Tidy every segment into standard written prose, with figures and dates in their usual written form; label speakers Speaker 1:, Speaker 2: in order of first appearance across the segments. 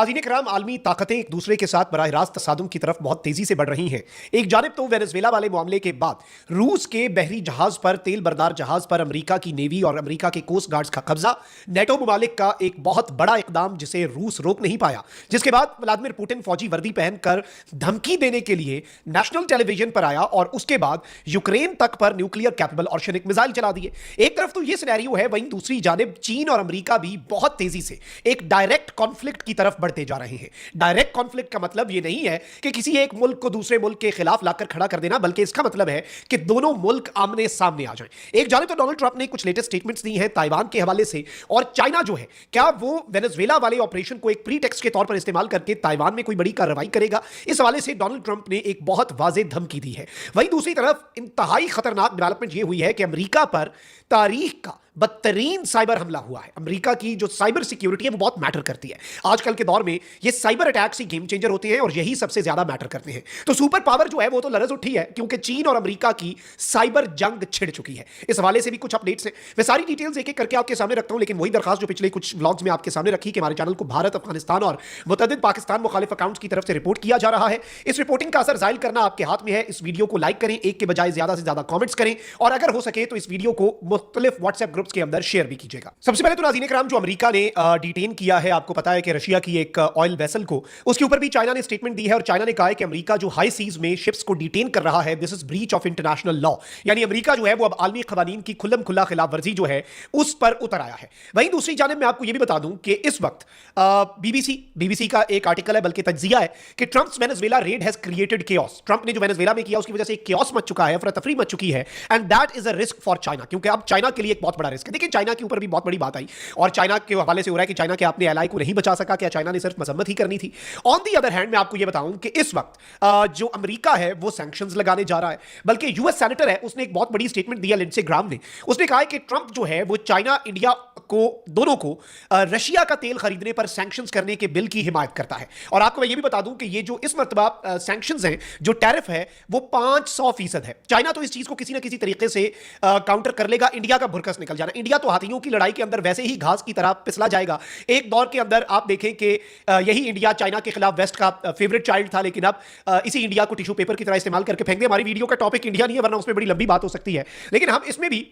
Speaker 1: नाज़रीन इकराम, आलमी ताकतें एक दूसरे के साथ बराह रास्त तसादुम की तरफ बहुत तेजी से बढ़ रही हैं। एक जानिब तो वेनेजुएला वाले मामले के बाद रूस के बहरी जहाज पर, तेल बरदार जहाज पर अमेरिका की नेवी और अमेरिका के कोस्ट गार्ड्स का कब्जा, नेटो ममालिक का एक बहुत बड़ा इकदाम जिसे रूस रोक नहीं पाया, जिसके बाद व्लादिमीर पुतिन फौजी वर्दी पहनकर धमकी देने के लिए नेशनल टेलीविजन पर आया और उसके बाद यूक्रेन तक पर न्यूक्लियर कैपेबल ऑर्शनिक मिसाइल चला दिए। एक तरफ तो यह सिनेरियो है, वहीं दूसरी जानिब चीन और अमेरिका भी बहुत तेजी से एक डायरेक्ट कॉन्फ्लिक्ट की तरफ बढ़ते जा रहे हैं। डायरेक्ट कॉन्फ्लिक्ट का मतलब यह नहीं है कि किसी एक मुल्क को दूसरे मुल्क के खिलाफ लाकर खड़ा कर देना, बल्कि इसका मतलब है कि दोनों मुल्क आमने सामने आ जाएं। एक जाने तो डोनाल्ड ट्रंप ने कुछ लेटेस्ट स्टेटमेंट्स दी हैं ताइवान के हवाले से, और चाइना जो है, क्या वो वेनेजुएला वाले ऑपरेशन को एक प्रीटेक्स्ट के तौर पर इस्तेमाल करके ताइवान में कोई बड़ी कार्रवाई करेगा? इस हवाले से डोनाल्ड ट्रंप ने एक बहुत वाज़ेह धमकी दी है। वहीं दूसरी तरफ इंतहाई खतरनाक डेवलपमेंट यह हुई है कि अमेरिका पर तारीख का बदतरीन साइबर हमला हुआ है। अमेरिका की जो साइबर सिक्योरिटी है वो बहुत मैटर करती है। आजकल के दौर में ये साइबर अटैक्स ही गेम चेंजर होते हैं और यही सबसे ज्यादा मैटर करते हैं। तो सुपर पावर जो है वो तो लरज उठी है, क्योंकि चीन और अमेरिका की साइबर जंग छिड़ चुकी है। इस हवाले से भी कुछ अपडेट्स हैं। मैं सारी डिटेल्स एक एक करके आपके सामने रखता हूं, लेकिन वही दरखास्त जो पिछले कुछ व्लॉग्स में आपके सामने रखी कि हमारे चैनल को भारत, अफगानिस्तान और मुतअद्दिद पाकिस्तान मुखालिफ अकाउंट्स की तरफ से रिपोर्ट किया जा रहा है। इस रिपोर्टिंग का असर जाहिर करना आपके हाथ में है। इस वीडियो को लाइक करें, एक के बजाय ज्यादा से ज्यादा कॉमेंट्स करें, और अगर हो सके तो इस वीडियो को मुख्तलिफ व्हाट्सएप ग्रुप्स के अंदर शेयर भी कीजिएगा। सबसे पहले तो नाज़रीन इकराम, जो अमेरिका ने डिटेन किया है, आपको पता है कि रशिया की एक ऑयल वेसल को, उसके ऊपर भी चाइना ने स्टेटमेंट दी है और चाइना ने कहा है कि अमेरिका जो हाई सीज में शिप्स को डिटेन कर रहा है, this is breach of international law. यानी अमेरिका जो है वो अब आलमी कवानीन की खुल्लम खुल्ला खिलाफ वर्जी जो है उस पर उतर आया है। वहीं दूसरी जानिब मैं आपको यह भी बता दूं कि इस वक्त बीबीसी का एक आर्टिकल है, बल्कि तज्जिया है कि Trump's Venezuela red has created chaos. Trump ने जो वेनेजुएला में किया उसकी वजह से एक केओस मच चुका है, अफरा तफरी मच चुकी है, and that is a risk for China, क्योंकि अब चाइना के लिए एक बहुत बड़ा रिस्क है। देखिए, चाइना के ऊपर भी बहुत बड़ी बात आई और चाइना के हवाले से हो रहा है कि चाइना के अपने एलाई को नहीं बचा सका, क्या चाइना ने सिर्फ मजम्मत ही करनी थी। ऑन दी अदर हैंड मैं आपको यह बताऊं कि इस वक्त जो अमेरिका है वो सैंक्शंस लगाने जा रहा है, बल्कि यूएस सेनेटर है, उसने एक बहुत बड़ी स्टेटमेंट दिया, लिंडसे ग्राहम ने। उसने कहा है कि ट्रंप जो है वो चाइना, इंडिया को, दोनों को रशिया का तेल खरीदने पर सैंक्शंस करने के बिल की हिमायत करता है। और आपको मैं यह भी बता दूं कि ये जो इस मर्तबा सैंक्शंस हैं, जो टैरिफ है वो 500% है। चाइना तो इस चीज को किसी ना किसी तरीके से काउंटर कर लेगा। इंडिया का भुरकस निकल जाना। इंडिया तो हाथियों की लड़ाई के अंदर वैसे ही घास की तरह पिसला जाएगा। एक दौर के अंदर आप देखें कि यही इंडिया चाइना के खिलाफ वेस्ट का फेवरेट चाइल्ड था, लेकिन अब इसी इंडिया को टिश्यू पेपर की तरह इस्तेमाल करके फेंक दे। हमारी वीडियो का टॉपिक इंडिया नहीं है, वरना उसमें बड़ी लंबी बात हो सकती है, लेकिन हम इसमें भी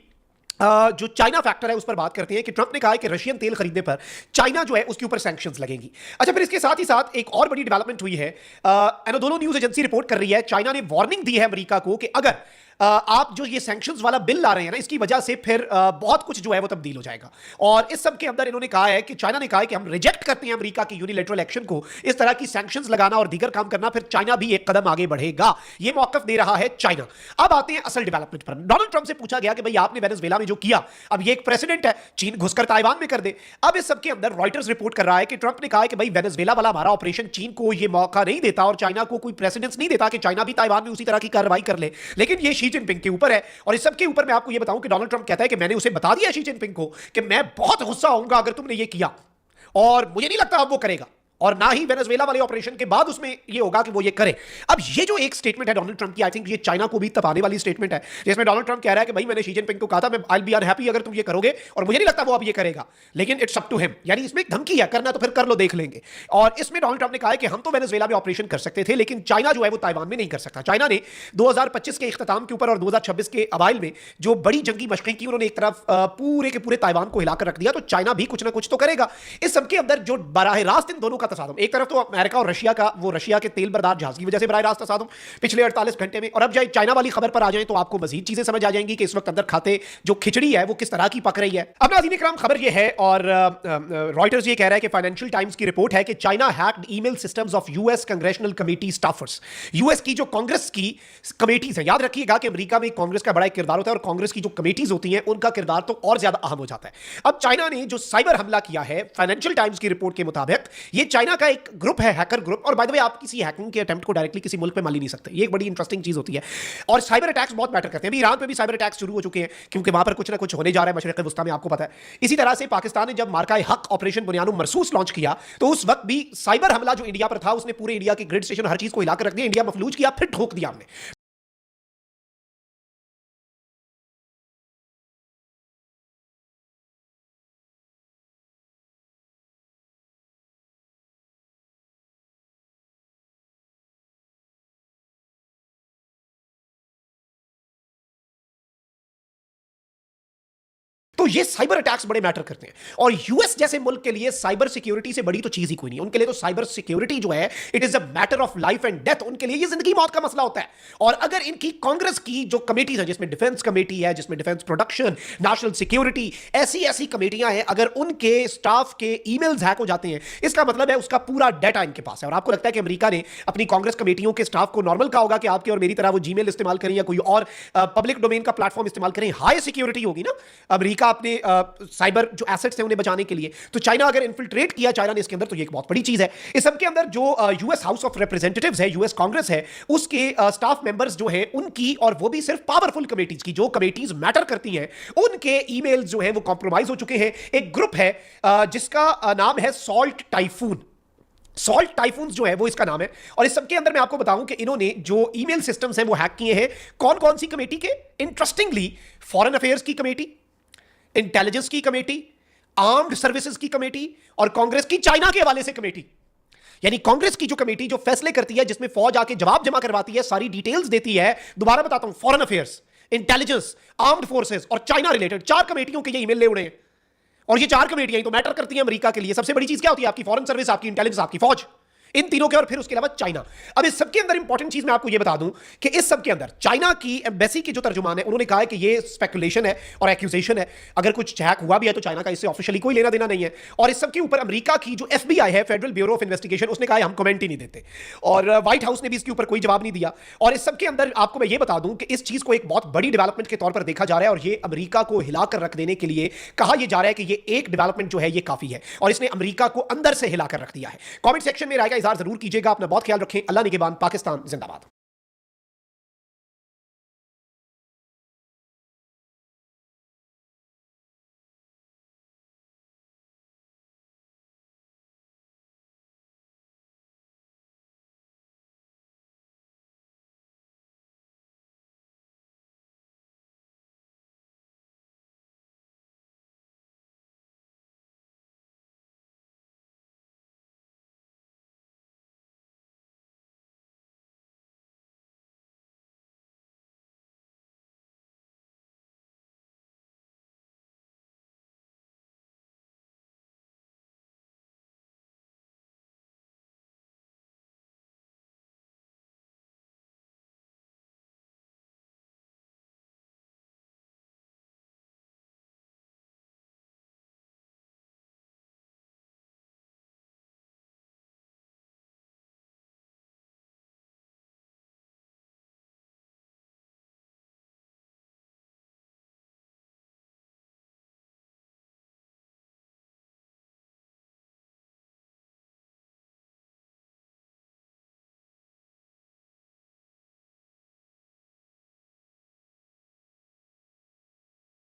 Speaker 1: जो चाइना फैक्टर है उस पर बात करते हैं कि ट्रंप ने कहा है कि रशियन तेल खरीदने पर चाइना जो है उसके ऊपर सैंक्शंस लगेंगी। अच्छा, फिर इसके साथ ही साथ एक और बड़ी डेवलपमेंट हुई है। एनोदोलो न्यूज एजेंसी रिपोर्ट कर रही है, चाइना ने वार्निंग दी है अमेरिका को कि अगर आप जो ये सैंक्शंस वाला बिल ला रहे हैं ना, इसकी वजह से फिर बहुत कुछ जो है वो तब्दील हो जाएगा। और इस सब के अंदर इन्होंने कहा है कि चाइना ने कहा है कि हम रिजेक्ट करते हैं अमेरिका की यूनिलैटरल एक्शन को। इस तरह की सैंक्शंस लगाना और दीगर काम करना, फिर चाइना भी एक कदम आगे बढ़ेगा, ये मौकफ दे रहा है चाइना। अब आते हैं असल डेवलपमेंट पर। डोनाल्ड ट्रंप से पूछा गया कि भाई आपने वेनेजुएला में जो किया, अब ये एक प्रेसिडेंट है, चीन घुसकर ताइवान में कर दे। अब इस सब के अंदर रॉयटर्स रिपोर्ट कर रहा है कि ट्रंप ने कहा है कि भाई वेनेजुएला वाला हमारा ऑपरेशन चीन को ये मौका नहीं देता और चाइना को कोई प्रेसिडेंस नहीं देता कि चाइना भी ताइवान में उसी तरह की कार्रवाई कर ले, लेकिन ये शी जिनपिंग के ऊपर है। और इस सब के ऊपर मैं आपको यह बताऊं कि डोनाल्ड ट्रंप कहता है कि मैंने उसे बता दिया शी जिनपिंग को कि मैं बहुत गुस्सा होऊंगा अगर तुमने ये किया, और मुझे नहीं लगता अब वो करेगा, और ना ही वेनेजुएला वाले ऑपरेशन के बाद उसमें ये होगा कि वो ये करे। अब ये जो एक स्टेटमेंट है डोनाल्ड ट्रंप की, आई थिंक ये चाइना को भी तपाने वाली स्टेटमेंट है, जिसमें डोनाल्ड ट्रंप कह रहा है कि भाई मैंने शी जिनपिंग को कहा था मैं आई विल बी अनहैप्पी अगर तुम ये करोगे, और मुझे नहीं लगता वो अब ये करेगा, लेकिन इट्स अप टू हिम। यानी इसमें एक धमकी है, करना तो फिर कर लो, देख लेंगे। और इसमें डोनाल्ड ट्रंप ने कहा है कि हम तो वेनेजुएला में ऑपरेशन कर सकते थे, लेकिन चाइना जो है वो ताइवान में नहीं कर सकता। चाइना ने 2025 के इख्तिताम के ऊपर और 2026 के अवाइल में जो बड़ी जंगी मशक़ें की, उन्होंने एक तरफ पूरे के पूरे ताइवान को हिलाकर रख दिया, तो चाइना भी कुछ ना कुछ तो करेगा। इस सबके अंदर जो बराह रास्त इन दोनों का तसादुम, एक तरफ तो अमेरिका और रशिया का, वो रशिया के तेल बरदार जहाज की वजह से बराह रास्त तसादुम पिछले 48 घंटे में, और अब जाए चाइना वाली खबर पर आ जाए तो आपको मजीद चीजें समझ आ जाएंगी कि इस वक्त अंदर खाते जो खिचड़ी है वो किस तरह की पक रही है। अब नाज़रीन इकराम, खबर ये है, और रॉयटर्स ये कह रहा है कि फाइनेंशियल टाइम्स की रिपोर्ट है कि China hacked email systems of US congressional committee staffers. US की जो कांग्रेस की कमेटीज है, याद रखिएगा कि अमेरिका में कांग्रेस का बड़ा एक किरदार होता है और कांग्रेस की जो कमेटीज होती हैं उनका किरदार तो और ज्यादा अहम हो जाता है। अब चाइना ने जो साइबर हमला किया है, फाइनेंशियल टाइम्स की रिपोर्ट के मुताबिक ये चाइना का एक ग्रुप है, हैकर ग्रुप, और बाय द वे आप किसी हैकिंग के अटेम्प्ट को डायरेक्टली किसी मुल्क पे मान ही नहीं सकते, ये एक बड़ी इंटरेस्टिंग चीज होती है। और साइबर अटैक्स बहुत मैटर करते हैं। अभी ईरान पे भी साइबर अटैक्स शुरू हो चुके हैं, क्योंकि वहां पर कुछ ना कुछ होने जा रहा है मशरिक़ वुस्ता में, आपको पता है। इसी तरह से पाकिस्तान ने जब मार्का हक ऑपरेशन बुनियानुम मरसूस लॉन्च किया, तो उस वक्त भी साइबर हमला जो इंडिया पर था उसने पूरे इंडिया के ग्रिड स्टेशन हर चीज को हिलाकर रख दिया, इंडिया मफलूज किया, फिर ठोक दिया हमने। ये साइबर अटैक्स बड़े मैटर करते हैं। और यूएस जैसे मुल्क के लिए साइबर सिक्योरिटी से बड़ी तो चीज ही कोई नहीं। उनके लिए तो साइबर सिक्योरिटी जो है it is a matter of life and death. उनके लिए ये जिंदगी मौत का मसला होता है। और अगर इनकी कांग्रेस की जो कमेटीज है, जिसमें डिफेंस कमेटी है, जिसमें डिफेंस प्रोडक्शन, नेशनल सिक्योरिटी, ऐसी ऐसी कमेटियां हैं, अगर उनके स्टाफ के ईमेल्स हैक हो जाते हैं, इसका मतलब है उसका पूरा डाटा इनके पास है। और आपको लगता है कि अमेरिका ने अपनी कांग्रेस कमेटियों के स्टाफ को नॉर्मल कहा होगा कि आपके और मेरी तरह वो जीमेल इस्तेमाल करें या कोई और पब्लिक डोमेन का प्लेटफॉर्म इस्तेमाल करें? हाई सिक्योरिटी होगी ना अमेरिका अपने साइबर जो एसेट्स हैं उन्हें बचाने के लिए। तो चाइना अगर इन्फिल्ट्रेट किया चाइना ने इसके अंदर, तो ये एक बहुत बड़ी चीज है। इस सबके अंदर जो यूएस हाउस ऑफ रिप्रेजेंटेटिव्स है, यूएस कांग्रेस है, उसके स्टाफ मेंबर्स जो है उनकी, और वो भी सिर्फ पावरफुल कमेटीज की, जो कमेटीज मैटर करती हैं, उनके ईमेल जो है वो कॉम्प्रोमाइज हो चुके हैं। एक ग्रुप है जिसका नाम है सॉल्ट टाइफून। सॉल्ट टाइफून्स जो है वो इसका नाम है। और इस सबके अंदर मैं आपको बताऊं कि इन्होंने जो ईमेल सिस्टम्स हैं वो हैक किए हैं। कौन कौन सी कमेटी के? इंटरेस्टिंगली, फॉरेन अफेयर्स की कमेटी, इंटेलिजेंस की कमेटी, आर्म्ड सर्विसेज की कमेटी, और कांग्रेस की चाइना के हवाले से कमेटी। यानी कांग्रेस की जो कमेटी जो फैसले करती है, जिसमें फौज आके जवाब जमा करवाती है, सारी डिटेल्स देती है। दोबारा बताता हूं, foreign affairs, intelligence, armed forces और चाइना रिलेटेड 4 कमेटियों के ये ईमेल ले उड़े हैं। और ये 4 कमेटियां तो मैटर करती हैं अमेरिका के लिए। सबसे बड़ी चीज क्या होती है? आपकी फॉरेन सर्विस, आपकी इंटेलिजेंस, आपकी फौज, इन तीनों के, और फिर उसके अलावा चाइना। अब इस सबके अंदर इंपॉर्टेंट चीज मैं आपको यह बता दूं कि इस सबके अंदर चाइना की एम्बेसी के जो तर्जुमान है, उन्होंने कहा है कि ये स्पेकुलेशन है और एक्यूजेशन है। अगर कुछ हैक हुआ भी है तो चाइना का इससे ऑफिशियली कोई लेना देना नहीं है। और इस सबके ऊपर अमेरिका की जो एफबीआई है, फेडरल ब्यूरो ऑफ इन्वेस्टिगेशन, उसने कहा है हम कमेंट ही नहीं देते। और व्हाइट हाउस ने भी इसके ऊपर कोई जवाब नहीं दिया। और इस सबके अंदर आपको मैं ये बता दूं कि इस चीज को एक बहुत बड़ी डेवलपमेंट के तौर पर देखा जा रहा है, और ये अमेरिका को हिलाकर रख देने के लिए कहा यह जा रहा है कि ये एक डेवलपमेंट जो है ये काफी है, और इसने अमेरिका को अंदर से हिलाकर रख दिया है। कमेंट सेक्शन में राय का इजहार जरूर कीजिएगा। अपना बहुत ख्याल रखें। अल्लाह निगहबान। पाकिस्तान जिंदाबाद।